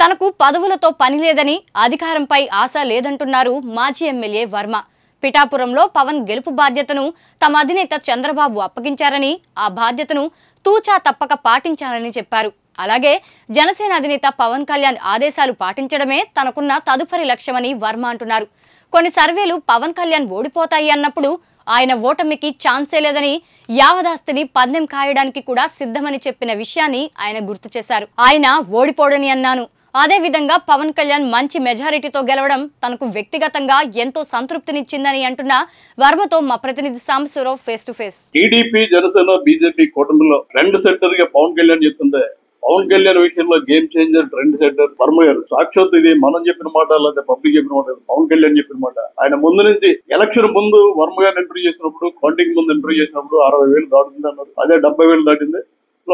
తనకు పదవులతో పని లేదని, అధికారంపై ఆశ లేదంటున్నారు మాజీ ఎమ్మెల్యే వర్మ. పిఠాపురంలో పవన్ గెలుపు బాధ్యతను తమ అధినేత చంద్రబాబు అప్పగించారని, ఆ బాధ్యతను తూచా తప్పక పాటించాలని చెప్పారు. అలాగే జనసేన అధినేత పవన్ కళ్యాణ్ ఆదేశాలు పాటించడమే తనకున్న తదుపరి లక్ష్యమని వర్మ అంటున్నారు. కొన్ని సర్వేలు పవన్ కళ్యాణ్ ఓడిపోతాయి అన్నప్పుడు ఆయన ఓటమికి ఛాన్సే లేదని, యావదాస్తిని పందెం కాయడానికి కూడా సిద్ధమని చెప్పిన విషయాన్ని ఆయన గుర్తు చేశారు. ఆయన ఓడిపోడని అన్నాను. అదే విధంగా పవన్ కళ్యాణ్ మంచి మెజారిటీతో గెలవడం తనకు వ్యక్తిగతంగా ఎంతో సంతృప్తినిచ్చిందని అంటున్న వర్మతో మా ప్రతినిధి Sambasivarao face to face. TDP Janasena BJP కూటమిలో ట్రెండ్ సెట్టర్ గా పవన్ కళ్యాణ్ చెప్తుంటే, పవన్ కళ్యాణ్ విషయంలో game changer trend setter Varma గారు. సాక్షాత్ ఇది మనం చెప్పిన మాట లేదా పబ్లిక్ చెప్పిన మాట, పవన్ కళ్యాణ్ చెప్పిన మాట. ఆయన ముందు నుంచి ఎలక్షన్ ముందు వర్మ గారిని ఇంటర్వ్యూ చేసినప్పుడు, కౌంటింగ్ ముందు ఇంటర్వ్యూ చేసినప్పుడు 60,000 దాటుతుంది అన్నారు. అదే 70,000 దాటింది.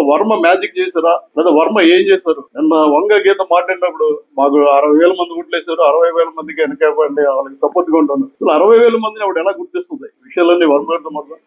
వర్మ మ్యాజిక్ చేశారా లేదా వర్మ ఏం చేశారు? నిన్న వంగ గీత మాట్లాడినప్పుడు మాకు 60,000 మంది ఓట్లేశారు, 60,000 మందికి వెనకాపండి, వాళ్ళకి సపోర్ట్ గా ఉంటాను. 60,000 మందిని ఆవిడ ఎలా గుర్తిస్తుంది? విషయాలన్నీ వర్మ గారితో మాట్లాడు.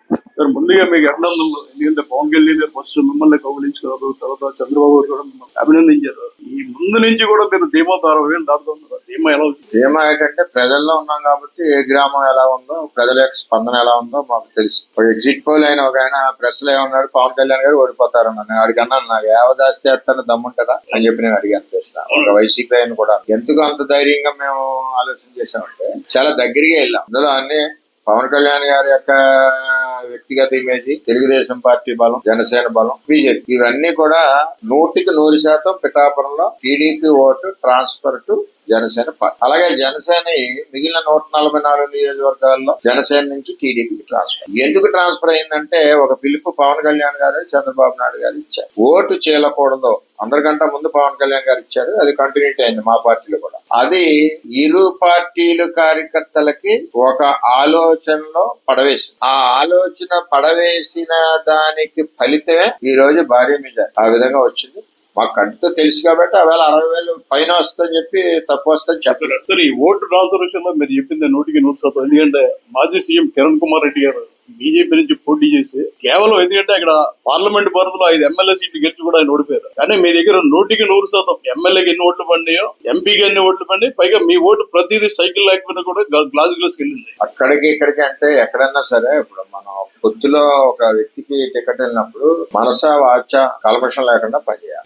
ముందుగా మీకు అభినందనలు. ఎందుకంటే పవన్ కళ్యాణ్ గారు ఫస్ట్ మిమ్మల్ని కౌగులించారు, తర్వాత చంద్రబాబు గారు కూడా అభినందించారు. ఈ ముందు నుంచి కూడా మీరు ధీమాతో 60,000 దాటుతున్నారు. ధీమా ఎలా వచ్చింది? ధీమా ఏంటంటే ప్రజల్లో ఉన్నాం కాబట్టి ఏ గ్రామం ఎలా ఉందో, ప్రజల యొక్క స్పందన ఎలా ఉందో మాకు తెలుసు. ఎగ్జిట్ పోల్ అయిన ఒక ఆయన ప్రెస్ లో ఏమన్నాడు, పవన్ కళ్యాణ్ గారు ఓడిపోతారన్నాను. నేను అడిగన్నాను, నాకు యావదాస్తి చేస్తాను దమ్ముంటదా అని చెప్పి నేను అడిగాను ప్రశ్న. ఒక వైసీపీ ఆయన కూడా ఎందుకు అంత ధైర్యంగా మేము ఆలోచన చేసామంటే, చాలా దగ్గరగా వెళ్ళాం. అందులో అన్ని పవన్ కళ్యాణ్ గారి యొక్క వ్యక్తిగత ఇమేజ్, తెలుగుదేశం పార్టీ బలం, జనసేన బలం, బీజేపీ, ఇవన్నీ కూడా 100% పిఠాపురంలో TDP vote transfer to Janasena party. అలాగే జనసేన మిగిలిన 144 నియోజకవర్గాల్లో జనసేన నుంచి టీడీపీకి ట్రాన్స్ఫర్. ఎందుకు ట్రాన్స్ఫర్ అయిందంటే, ఒక పిలుపు పవన్ కళ్యాణ్ గారు చంద్రబాబు నాయుడు గారు ఇచ్చారు. ఓటు చీలకూడదు, అందరికంటే ముందు పవన్ కళ్యాణ్ గారు ఇచ్చారు. అది కంటిన్యూటీ అయింది మా పార్టీలో కూడా. అది ఇరు పార్టీలు కార్యకర్తలకి ఒక ఆలోచనలో పడవేసింది. ఆ ఆలోచన పడవేసిన దానికి ఫలితమే ఈ రోజు భారీ మెజారిటీ ఆ విధంగా వచ్చింది. మాకు కంటితో తెలుసు కాబట్టి ఆవేళ 60,000 పైన వస్తుందని చెప్పి, తక్కువ వస్తుందని చెప్పలేదు. సార్, ఈ ఓటు ట్రాన్స్ఫర్మేషన్ లో మీరు చెప్పింది 100% ఎందుకంటే మాజీ సీఎం కిరణ్ కుమార్ రెడ్డి గారు బీజేపీ నుంచి పోటీ చేసి కేవలం, ఎందుకంటే అక్కడ పార్లమెంట్ పరిధిలో 5 ఎమ్మెల్యే సీట్లు గెలిచి కూడా ఆయన ఓడిపోయారు. కానీ మీ దగ్గర 100% ఎమ్మెల్యేకి ఎన్ని ఓట్లు పడినాయో, ఎంపీకి ఎన్ని ఓట్లు పడినాయి, పైగా మీ ఓటు ప్రతిదీ సైకిల్ లేకపోయినా కూడా గ్లాస్ వెళ్ళింది. అక్కడికి ఇక్కడికి అంటే ఎక్కడన్నా సరే, ఇప్పుడు మనం పొత్తులో ఒక వ్యక్తికి టికెట్ వెళ్ళినప్పుడు మనస వాచ కల్మషం లేకుండా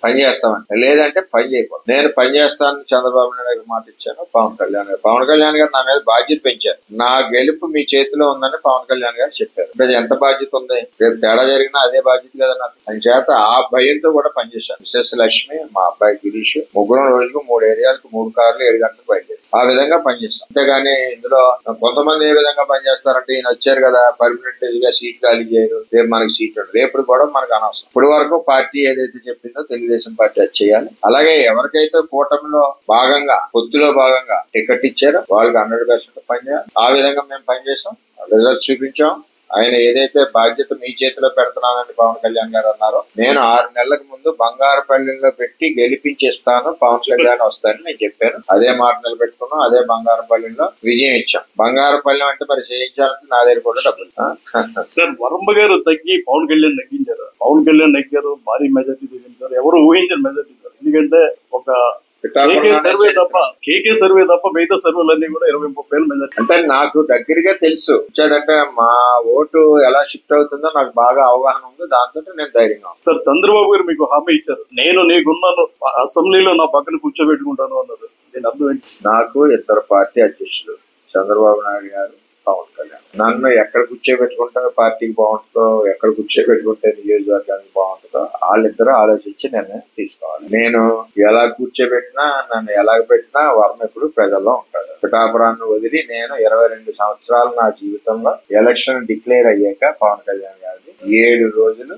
పనిచేస్తామంటే, లేదంటే పని చేయకూడదు. నేను పని చేస్తానని చంద్రబాబు నాయుడు గారికి మాట ఇచ్చాను. పవన్ కళ్యాణ్ గారు నా మీద బాధ్యత పెంచారు. నా గెలుపు మీ చేతిలో ఉందని పవన్ కళ్యాణ్ గారు చెప్పారు. ఎంత బాధ్యత ఉంది? రేపు తేడా జరిగినా అదే బాధ్యత కదా నాకు. అని చేత ఆ భయంతో కూడా పనిచేశాను. మిసెస్ లక్ష్మి, మా అబ్బాయి గిరీష్, ముగ్గురు రోజుకు 3 ఏరియాలకు 3 కార్లు 7 గంటలకు బయలుదేరి ఆ విధంగా పనిచేస్తాం. అంతేగాని ఇందులో కొంతమంది ఏ విధంగా పనిచేస్తారంటే, ఈయన వచ్చారు కదా పర్మనెంట్ గా సీట్ ఖాళీ చేయరు, రేపు మనకి సీట్ ఉండదు, రేపు కూడా మనకు అనవసరం. ఇప్పుడు వరకు పార్టీ ఏదైతే చెప్పిందో తెలుగుదేశం పార్టీ అది చేయాలి. అలాగే ఎవరికైతే కూటమిలో భాగంగా, పొత్తులో భాగంగా టికెట్ ఇచ్చారో వాళ్ళకి 100% పనిచేయాలి. ఆ విధంగా మేము పనిచేసాం, రిజల్ట్స్ చూపించాం. ఆయన ఏదైతే బాధ్యత మీ చేతిలో పెడుతున్నానని పవన్ కళ్యాణ్ గారు అన్నారో, నేను 6 నెలలకు ముందు బంగారపల్లిలో పెట్టి గెలిపించేస్తాను, పవన్ కళ్యాణ్ వస్తారని నేను చెప్పాను. అదే మాట నిలబెట్టుకున్నాం. అదే బంగారపల్లిలో విజయం ఇచ్చాం. బంగారపల్లి అంటే మరి చేయించాలంటే నా దగ్గర కూడా డబ్బులు. సార్, వర్మ గారు తగ్గి పవన్ కళ్యాణ్ నెగ్గించారు. పవన్ కళ్యాణ్ నెగ్గారు, భారీ మెజార్టీ తెగించారు. ఎవరు ఊహించిన మెజార్టీ సార్. ఎందుకంటే ఒక కేకే సర్వే తప్ప మిగతా సర్వేలన్నీ కూడా 20-30 మెజార్టీ. అంటే నాకు దగ్గరగా తెలుసు వచ్చాడంటే మా ఓటు ఎలా షిఫ్ట్ అవుతుందో నాకు బాగా అవగాహన ఉంది. దాంతో నేను ధైర్యంగా. సార్, చంద్రబాబు గారు మీకు హామీ ఇచ్చారు, నేను నీకున్నాను, అసెంబ్లీలో నా పక్కన కూర్చోబెట్టుకుంటాను అన్నారు. నేను అర్థం ఏంటి? నాకు 2 పార్టీ అధ్యక్షులు, చంద్రబాబు నాయుడు గారు, పవన్ కళ్యాణ్. నన్ను ఎక్కడ కూర్చోబెట్టుకుంటే పార్టీకి బాగుంటుందో, ఎక్కడ కూర్చోబెట్టుకుంటే నియోజకవర్గానికి బాగుంటుందో వాళ్ళిద్దరూ ఆలోచించి నిర్ణయం తీసుకోవాలి. నేను ఎలా కూర్చోబెట్టినా, నన్ను ఎలాగ పెట్టినా వర్మ ఎప్పుడు ప్రజల్లో ఉంటాడు. పిఠాపురాన్ని వదిలి నేను 22 సంవత్సరాలు నా జీవితంలో ఎలక్షన్ డిక్లేర్ అయ్యాక పవన్ కళ్యాణ్ గారిది 7 రోజులు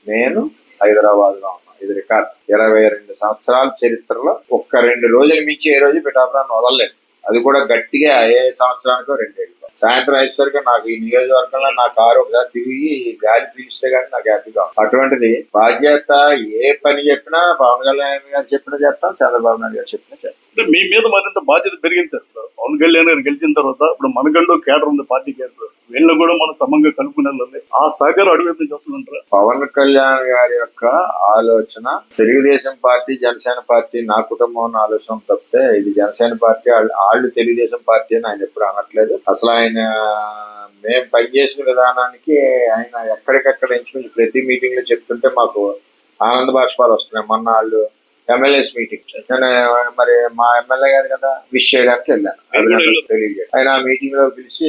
నేను హైదరాబాద్ లో ఉన్నా. ఇది రికార్డ్. 22 సంవత్సరాల చరిత్రలో ఒక్క 2 రోజులు మించి ఏ రోజు పిఠాపురాన్ని వదలలేదు. అది కూడా గట్టిగా ఏ సంవత్సరానికో 2 ఏళ్ళు. సాయంత్రం అయ్యేసరికి నాకు ఈ నియోజకవర్గంలో నా కారు ఒకసారి తిరిగి గాలి పీలిస్తే గానీ నాకు హ్యాపీగా. అటువంటిది బాధ్యత ఏ పని చెప్పినా పవన్ కళ్యాణ్ గారు చెప్పినా చేస్తాం, చంద్రబాబు నాయుడు గారు చెప్పినా చేస్తాం. అంటే మీ మీద మరింత బాధ్యత పెరిగింది సార్. ఇప్పుడు పవన్ కళ్యాణ్ గారు గెలిచిన తర్వాత ఇప్పుడు మనకంటూ కేడర్ ఉంది, పార్టీ కేడర్, వీళ్ళు కూడా మనం సమంగా కలుపుకునే ఆ సహకారం అడుగు నుంచి వస్తుందంటారా? పవన్ కళ్యాణ్ గారి యొక్క ఆలోచన తెలుగుదేశం పార్టీ, జనసేన పార్టీ నా కుటుంబం అన్న ఆలోచన తప్పితే ఇది జనసేన పార్టీ వాళ్ళు తెలుగుదేశం పార్టీ అని ఆయన ఎప్పుడు అనట్లేదు. అసలు ఆయన మేము పనిచేసిన విధానానికి ఆయన ఎక్కడికెక్కడ ఎంచుకుని ప్రతి మీటింగ్ లో చెప్తుంటే మాకు ఆనంద బాష్పాలు వస్తున్నాయి. మొన్న వాళ్ళు ఎమ్మెల్యేస్ మీటింగ్ మరి మా ఎమ్మెల్యే గారు కదా విష్ చేయడానికి వెళ్ళాను, తెలియజేయడం. ఆయన ఆ మీటింగ్ లో పిలిచి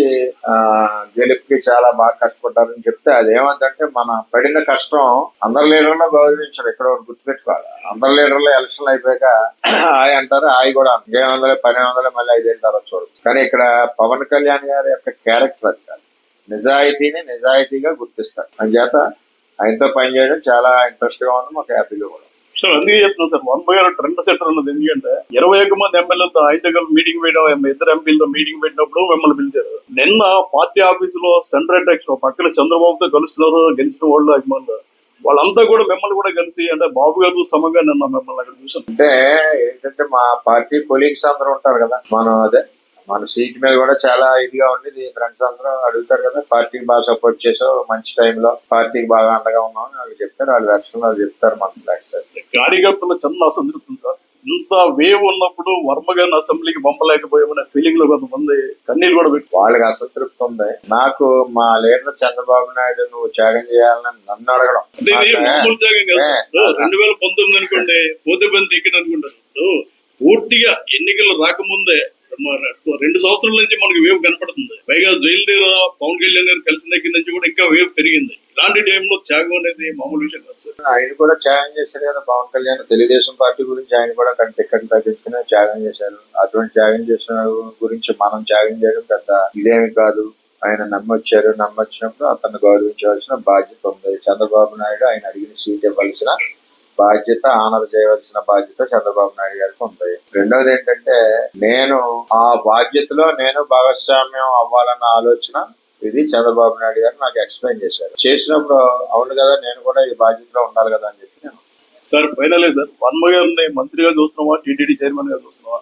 గెలుపుకి చాలా బాగా కష్టపడ్డారని చెప్తే అదేమంటే మన పడిన కష్టం అందరి లీడర్లో గౌరవించారు. ఇక్కడ గుర్తుపెట్టుకోవాలి, అందరి లీడర్లో ఎలక్షన్లు అయిపోయాక ఆయ్ అంటారు, ఆయ్ కూడా 1200 మళ్ళీ 5 ఏళ్ళ తర్వాత చూడచ్చు. కానీ ఇక్కడ పవన్ కళ్యాణ్ గారి యొక్క క్యారెక్టర్ అది కాదు, నిజాయితీని నిజాయితీగా గుర్తిస్తారు. అందుచేత ఆయనతో పనిచేయడం చాలా ఇంట్రెస్ట్ గా ఉంది, మాకు హ్యాపీగా కూడా. సార్ అందుకే చెప్తున్నాను సార్, వర్మ గారు ట్రెండ్ సెటర్ అన్నది. ఎందుకంటే 21 మంది ఎమ్మెల్యేలతో ఆయన దగ్గర మీటింగ్ పెట్టడం, 2 ఎంపీలతో మీటింగ్ పెట్టినప్పుడు మిమ్మల్ని పిలిచారు. నిన్న పార్టీ ఆఫీసులో సెంట్రల్ టెక్స్ పక్కన చంద్రబాబుతో కలుస్తున్నారు గెలిచిన వాళ్ళు అభిమానులు, వాళ్ళంతా కూడా మిమ్మల్ని కూడా కలిసి అంటే బాబు గారు సమంగా నిన్న మిమ్మల్ని అక్కడ చూసాను. అంటే ఏంటంటే మా పార్టీ కొలీగ్స్ అందరూ ఉంటారు కదా, మనం అదే మన సీట్ మీద కూడా చాలా ఇదిగా ఉండేది. ఫ్రెండ్స్ అందరూ అడుగుతారు కదా, పార్టీకి బాగా సపోర్ట్ చేసావు, మంచి టైంలో పార్టీకి బాగా అండగా ఉన్నావు అని వాళ్ళు చెప్తారు. వాళ్ళ వెర్షన్ వాళ్ళు చెప్తారు మనసు. కార్యకర్తలు చిన్న అసంతృప్తి సార్, ఇంత వేవ్ ఉన్నప్పుడు వర్మ గారిని అసెంబ్లీకి పంపలేకపోయామనే ఫీలింగ్ లో కొంతమంది కన్నీళ్ళు కూడా పెట్టి వాళ్ళకి అసంతృప్తి ఉంది. నాకు మా లీడర్ చంద్రబాబు నాయుడు నువ్వు త్యాగం చేయాలని నన్ను అడగడం 2019 అనుకోండి, పోతే పని టికెట్ అనుకుంటారు. పూర్తిగా ఎన్నికలు రాకముందే 2 సంవత్సరాల నుంచి మనకి వేవ్ కనపడుతుంది. పైగా జైలు దగ్గర పవన్ కళ్యాణ్ గారు కలిసిన దగ్గర నుంచి కూడా ఇంకా వేవ్ పెరిగింది. ఇలాంటి టైంలో త్యాగం అనేది మామూలు విషయం కాదు సార్. ఆయన కూడా త్యాగం చేశారు కదా పవన్ కళ్యాణ్, తెలుగుదేశం పార్టీ గురించి ఆయన కూడా టికెట్ తగ్గించుకుని త్యాగం చేశారు. అటువంటి త్యాగం చేసిన గురించి మనం త్యాగం చేయడం పెద్ద ఇదేమి కాదు. ఆయన నమ్మొచ్చినప్పుడు అతన్ని గౌరవించవలసిన బాధ్యత ఉంది. చంద్రబాబు నాయుడు ఆయన అడిగిన సీట్ ఇవ్వాల్సిన బాధ్యత, ఆనర్ చేయవలసిన బాధ్యత చంద్రబాబు నాయుడు గారికి ఉంది. రెండవది ఏంటంటే నేను ఆ బాధ్యతలో నేను భాగస్వామ్యం అవ్వాలన్న ఆలోచన ఇది చంద్రబాబు నాయుడు గారు నాకు ఎక్స్ప్లెయిన్ చేశారు. చేసినప్పుడు అవును కదా నేను కూడా ఈ బాధ్యతలో ఉండాలి కదా అని చెప్పి నేను. సార్ ఫైనలే సార్, వర్మ గారిని మంత్రిగా చూస్తున్నావా, టీటీడీ చైర్మన్ గా చూస్తున్నావా?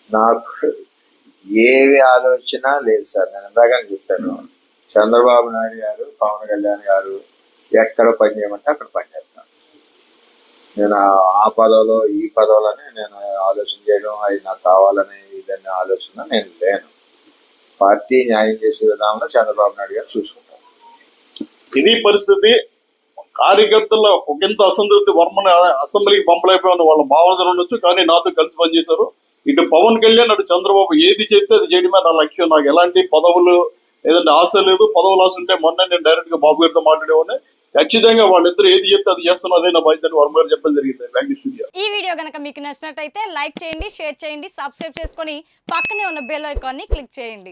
నాకు ఏవి ఆలోచన లేదు సార్. నేను ఇందాకనే చెప్పాను, చంద్రబాబు నాయుడు గారు, పవన్ కళ్యాణ్ గారు ఎక్కడ పని చేయమంటే అక్కడ పని చేస్తాను. నేను ఆ పదవిలో ఈ పదవులని నేను ఆలోచన చేయడం, అది నాకు కావాలని ఇదన్నీ ఆలోచన నేను లేను. పార్టీ న్యాయం చేసే విధానంలో చంద్రబాబు నాయుడు గారు చూసుకుంటారు. ఇది పరిస్థితి. కార్యకర్తల ఒకంత అసంతృప్తి, వర్మని అసెంబ్లీకి పంపలేకపోయిన వాళ్ళ భావన ఉండొచ్చు, కానీ నాతో కలిసి పనిచేశారు. ఇటు పవన్ కళ్యాణ్ అటు చంద్రబాబు ఏది చెప్తే అది చేయడమే నా లక్ష్యం. నాకు ఎలాంటి పదవులు ఏదంటే ఆశ లేదు. పదవులు ఆశ ఉంటే మొన్న నేను డైరెక్ట్ గా బాబు గారితో మాట్లాడేవాడిని. ఖచ్చితంగా వాళ్ళిద్దరు ఏది చెప్తే అది చేస్తున్నా, అదే నా బాధ్యత వర్మ గారు చెప్పడం జరిగింది. ఈ వీడియో కనుక మీకు నచ్చినట్టయితే లైక్ చేయండి, షేర్ చేయండి, సబ్స్క్రైబ్ చేసుకొని పక్కనే ఉన్న బెల్ ఐకాన్ ని క్లిక్ చేయండి.